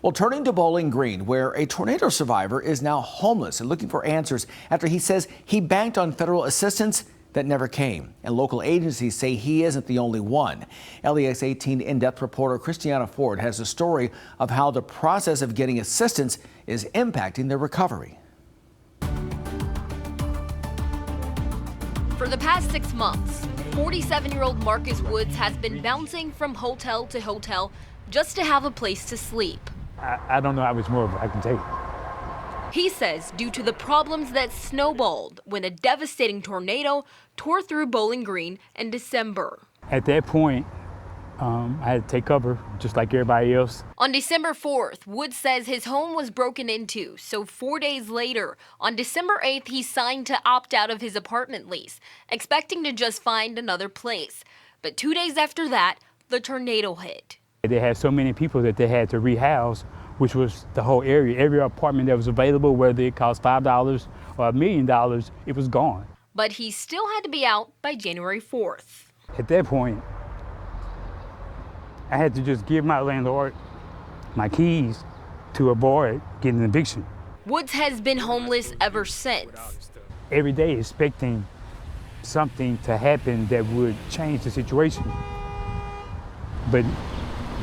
Well, turning to Bowling Green, where a tornado survivor is now homeless and looking for answers after he says he banked on federal assistance that never came. And local agencies say he isn't the only one. LEX 18 in-depth reporter Christiana Ford has a story of how the process of getting assistance is impacting their recovery. For the past 6 months, 47-year-old Marcus Woods has been bouncing from hotel to hotel just to have a place to sleep. I don't know how much more I can take. He says due to the problems that snowballed when a devastating tornado tore through Bowling Green in December. At that point, I had to take cover just like everybody else. On December 4th, Woods says his home was broken into, so 4 days later, on December 8th, he signed to opt out of his apartment lease, expecting to just find another place. But 2 days after that, the tornado hit. They had so many people that they had to rehouse, which was the whole area. Every apartment that was available, whether it cost $5 or $1 million, it was gone. But he still had to be out by January 4th. At that point, I had to just give my landlord my keys to avoid getting an eviction. Woods has been homeless ever since. Every day expecting something to happen that would change the situation, but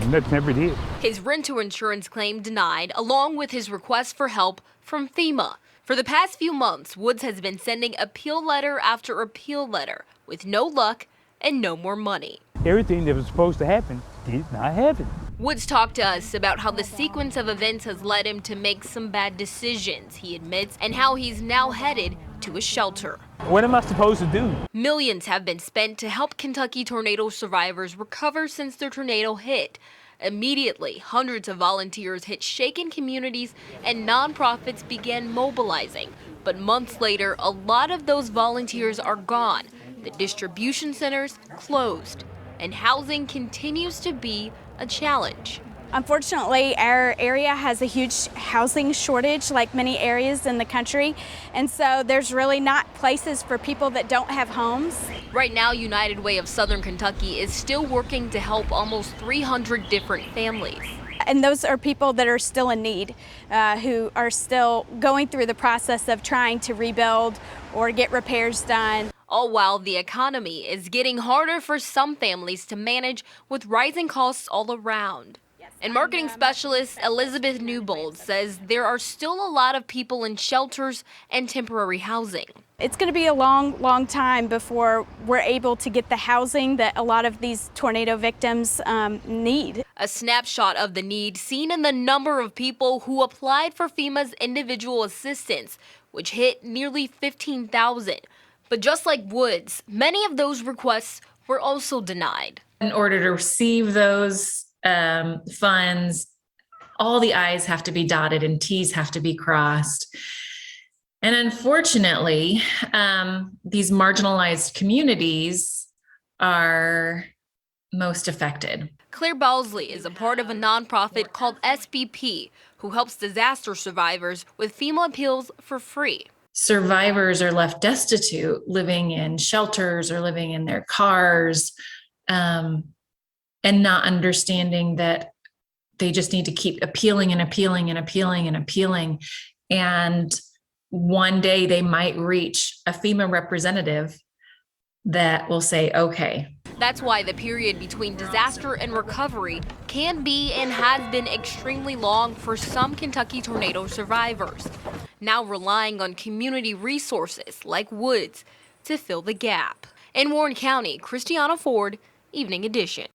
nothing ever did. His renter insurance claim denied, along with his request for help from FEMA. For the past few months, Woods has been sending appeal letter after appeal letter with no luck and no more money. Everything that was supposed to happen did not happen. Woods talked to us about how the sequence of events has led him to make some bad decisions, he admits, and how he's now headed to a shelter. What am I supposed to do? Millions have been spent to help Kentucky tornado survivors recover since the tornado hit. Immediately, hundreds of volunteers hit shaken communities and nonprofits began mobilizing. But months later, a lot of those volunteers are gone. The distribution centers closed, and housing continues to be a challenge. Unfortunately, our area has a huge housing shortage, like many areas in the country, and so there's really not places for people that don't have homes. Right now, United Way of Southern Kentucky is still working to help almost 300 different families. And those are people that are still in need, who are still going through the process of trying to rebuild or get repairs done. All while the economy is getting harder for some families to manage with rising costs all around. And marketing specialist Elizabeth Newbold says there are still a lot of people in shelters and temporary housing. It's going to be a long time before we're able to get the housing that a lot of these tornado victims need. A snapshot of the need seen in the number of people who applied for FEMA's individual assistance, which hit nearly 15,000. But just like Woods, many of those requests were also denied. In order to receive those funds, all the I's have to be dotted and T's have to be crossed. And unfortunately, these marginalized communities are most affected. Claire Bowsley is a part of a nonprofit called SBP, who helps disaster survivors with FEMA appeals for free. Survivors are left destitute, living in shelters or living in their cars, and not understanding that they just need to keep appealing and appealing and appealing and appealing. And one day they might reach a FEMA representative that will say, okay. That's why the period between disaster and recovery can be and has been extremely long for some Kentucky tornado survivors, now relying on community resources like Woods to fill the gap. In Warren County, Christiana Ford, Evening Edition.